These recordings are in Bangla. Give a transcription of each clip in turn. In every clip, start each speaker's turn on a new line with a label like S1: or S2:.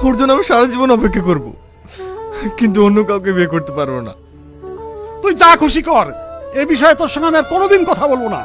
S1: ওর জন্য আমি সারা জীবন অপেক্ষা করব, কিন্তু অন্য কাউকে বিয়ে করতে পারবো না।
S2: তুই যা খুশি কর, এ বিষয়ে তোর সঙ্গে আমি আর কোনোদিন কথা বলবো না।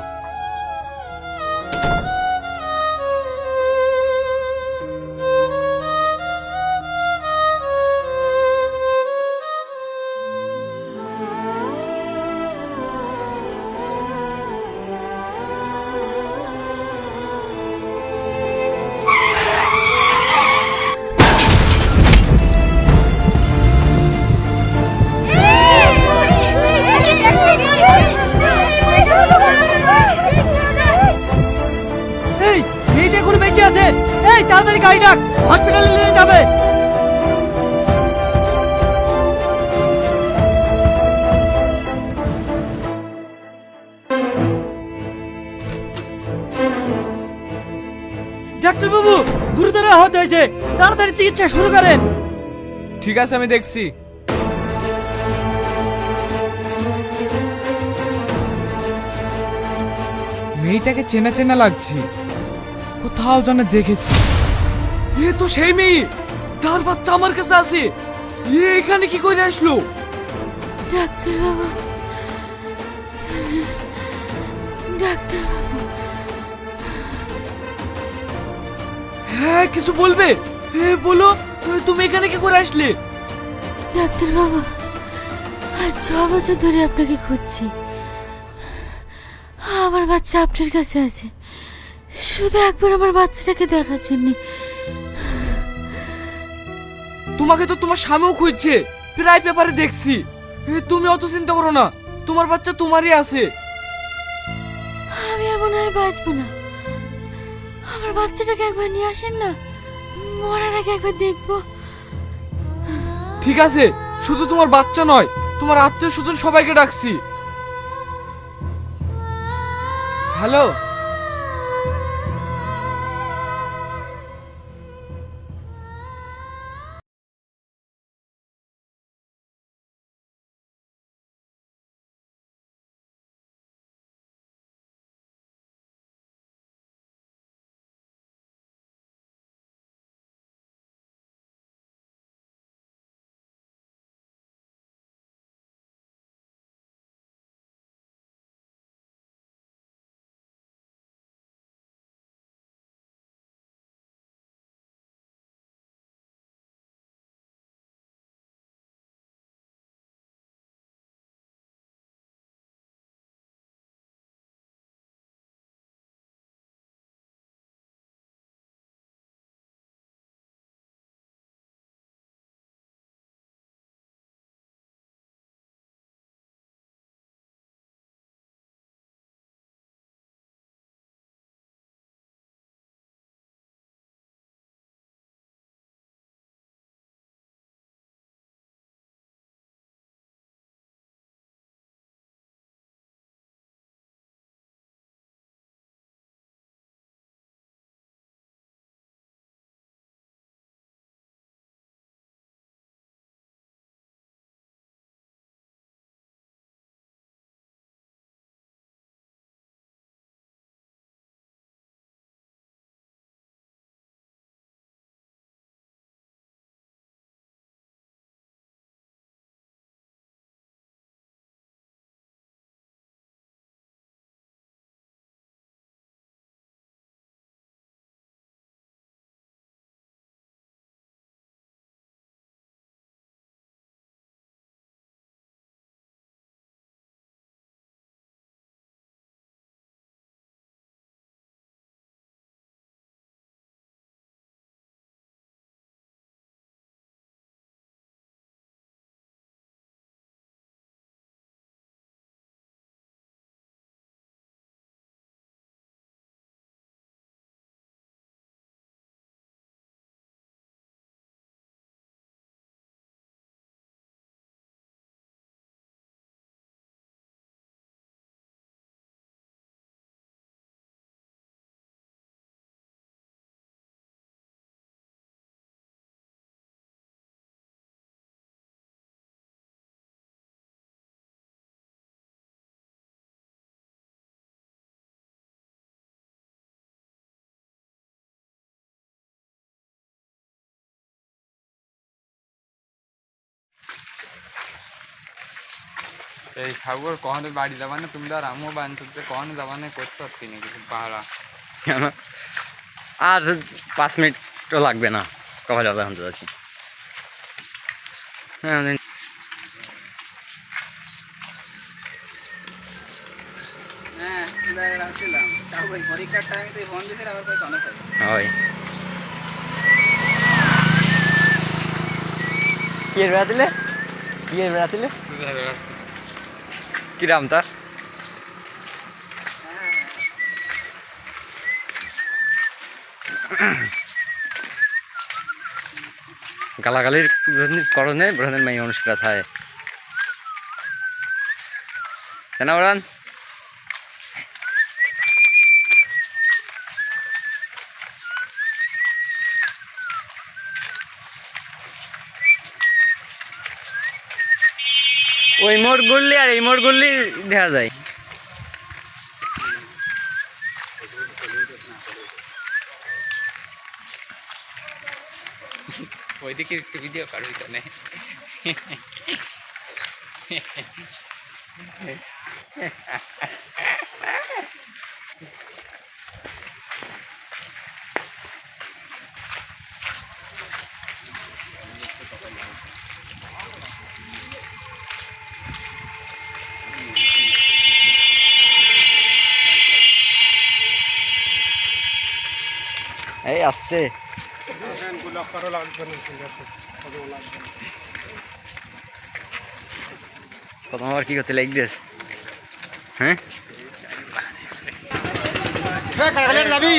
S3: এই মেয়েটা এখনো বেঁচে আছে। এই তাড়াতাড়ি গাড়ি ডাক, হসপিটালে নিয়ে যাবে। ডাক্তার বাবু, গুরুতর আহত হয়েছে, তাড়াতাড়ি চিকিৎসা শুরু করেন।
S4: ঠিক আছে, আমি দেখছি। মেয়েটাকে চেনা চেনা লাগছে, কোথাও যেন দেখেছি। এ তো সেই মেয়ে, যার বাচ্চা আমার কাছে আছে। এ এখানে কি করে আসলো?
S5: ডাক্তার বাবু, ডাক্তার বাবু,
S4: হ্যাঁ, কিছু বলবে? বলো, তুমি এখানে কি করে আসলে?
S5: ডাক্তার বাবু, আজ 6 বছর ধরে আপনাকে খুঁজছি। আমার বাচ্চা আপনার কাছে আছে, শুধু একবার আমার বাচ্চাটাকে দেখার জন্য।
S4: তোমাকে তো তোমার স্বামীও খুঁজছে, প্রায় পেপারে দেখছি। তুমি অত চিন্তা করো না, তোমার বাচ্চা তোমারই আছে।
S5: আমি আর মনে হয় বাঁচবো না। আমার বাচ্চাটাকে একবার নিয়ে আসেন না, মরার আগে একবার দেখবো।
S4: ঠিক আছে, শুধু তোমার বাচ্চা নয়, তোমার আত্মীয় স্বজন সবাইকে ডাকছি। হ্যালো।
S6: এই সাগর কখনো বাড়ি যাবা না তুমি আর আমিও বান চলতে কখনো যাবা না করতে পারছি না কিছু পাহাড়া
S7: কেন আর 5 মিনিটও লাগবে না কখন যাবে এখন যাচ্ছি হ্যাঁ হয় কি এর বেড়া দিলে কিরাম তা গালাগালির করণে ব্রহ্মের মাই মানুষরা থাকে কেন ওরান ওই মোড় ঘুরলে আর এই মোড় ঘুরলে দেখা যায়
S6: ওইদিকে একটু ভিডিও কারো এখানে
S7: এই আসছে প্রথম আবার কি করতে লাইক দিস হ্যাঁ
S2: যাবি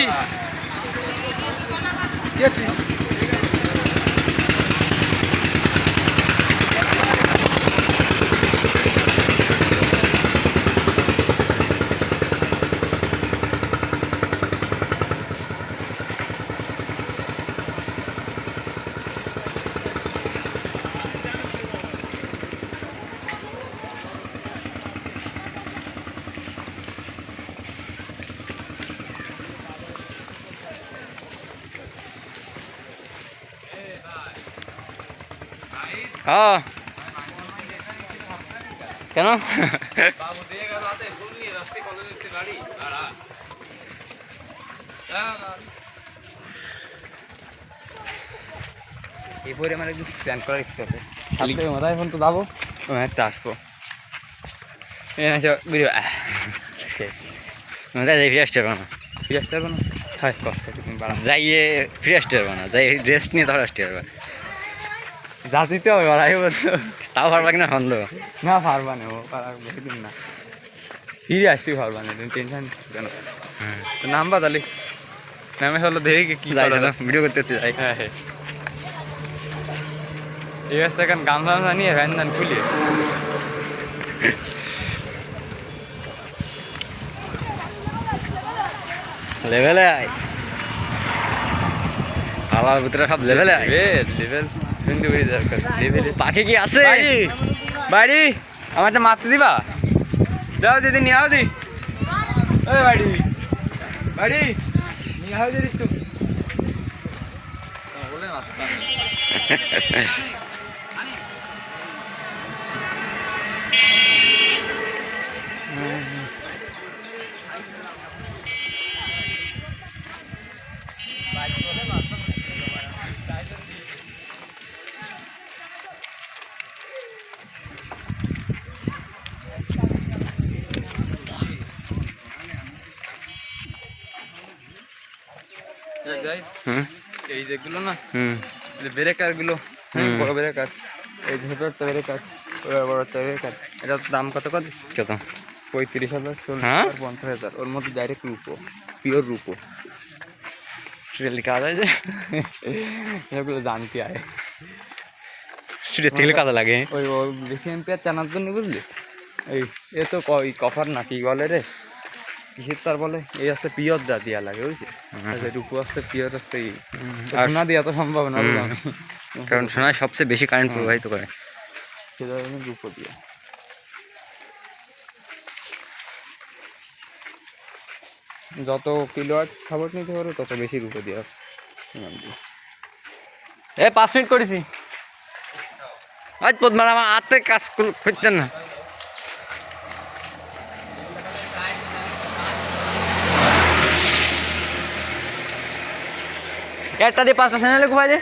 S7: কেন
S6: এরপরে আমার একটু প্ল্যান করার ইচ্ছে আছে সাথে মাথায় ফোন তো যাবো একটা আসবো
S7: ফিরে আসতে পারবো না
S6: ফিরে আসতে পারবো না হয় কষ্ট তুমি বাড়ান
S7: যাইয়ে ফিরে আসতে পারবো না যাই রেস্ট নিয়ে তাহলে আসতে পারবে
S6: যা দিতে হবে বাড়াই বলতো
S7: তাও পারবা কিনা সন্দেহ
S6: না পারবা না ও পারা বেশি দিন না ফিরে আসতেই পারবা না তুমি টেনশন কেন তো নামবা তাহলে নামে হলো দেখি কি
S7: ভিডিও করতে যাই
S6: হ্যাঁ হ্যাঁ এই হচ্ছে এখন গামছা নিয়ে ভ্যান ধান খুলিয়ে
S7: লেভেলে আয় আলার ভিতরে সব লেভেলে আয়
S6: লেভেল শুনতে পেরে দরকার লেভেলে
S7: পাখি কি আছে
S6: বাড়ি আমার তো মারতে দিবা যাও দিদি নিয়ে আও দি ওই বাড়ি বাড়ি নিয়ে আও দিদি একটু বলে মারতাম এই যেগুলো না ব্রেকার গুলো বড় ব্রেকার এই ছোট ব্রেকার বড় ব্রেকার এটা দাম কত কত 35,000 50,000 ওর মধ্যে ডাইরেক্ট রূপো পিওর রূপো
S7: সেটা লেখা যায় যে
S6: এগুলো জানতে আয়
S7: সেটা থেকে কাজে লাগে
S6: ওই বেশি এম্পিয়ার চানার জন্য বুঝলি এই এ তো কফার না কি বলে রে কিসের তার বলে এই আছে পিওর যা দিয়া লাগে বুঝলি রূপো আসছে পিওর আসছে সোনা দিয়া তো সম্ভব না
S7: কারণ সোনায় সবচেয়ে বেশি কারেন্ট প্রবাহিত করে
S6: সেটা রূপো দিয়া যত কিলোয়াট সাপোর্ট নিতে পারো তত বেশি রূপো দিয়া
S7: 5 মিনিট করেছি আজ পদ্মার আমার হাতে কাজ করতেন না একটা দিয়ে 5টা চ্যানেলে ঘুমাই দে।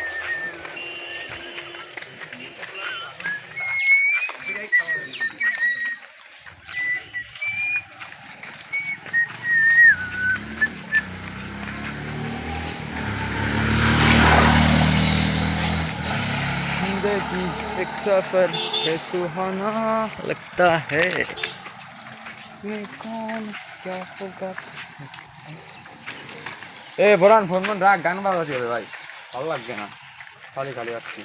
S6: जिंदगी एक सफर है सुहाना
S7: लगता है
S6: में कौन क्या होगा ए बोरान फोन मन राख गान বাজাতে হবে ভাই ভালো লাগবে না খালি খালি আসছি